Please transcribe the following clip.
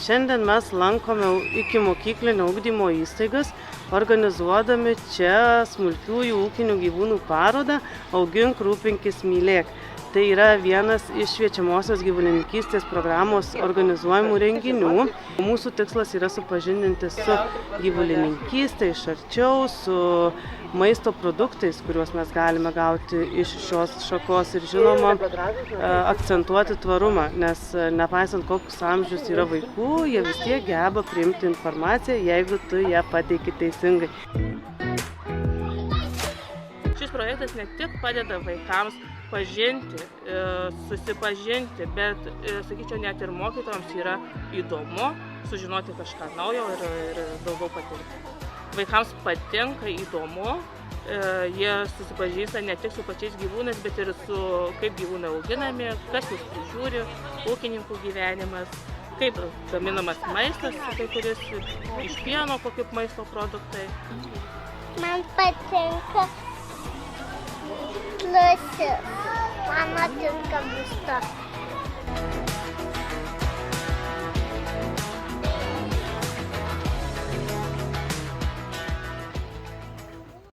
Šiandien mes lankome ikimokyklinio ugdymo įstaigas, organizuodami čia smulkiųjų ūkinių gyvūnų parodą Augink, rūpinkis, mylėk. Tai yra vienas iš šviečiamosios gyvulininkystės programos organizuojamų renginių. Mūsų tikslas yra supažindinti su gyvulininkystė iš arčiau, su maisto produktais, kuriuos mes galime gauti iš šios šakos ir žinoma akcentuoti tvarumą, nes nepaisant kokius amžius yra vaikų, jie vis tiek geba priimti informaciją, jeigu tu ją pateiki teisingai. Šis projektas ne tik padeda vaikams pažinti, susipažinti, bet, sakyčiau, net ir mokytojams yra įdomu sužinoti kažką naujo ir daugiau patirti. Vaikams patinka, įdomu, jie susipažįsta ne tik su pačiais gyvūnais, bet ir su kaip gyvūnai auginami, kas juos prižiūri, ūkininkų gyvenimas, kaip gaminamas maistas, kai kuris iš pieno, kokie maisto produktai. Man patinka Lusis. Man patinka Gustav.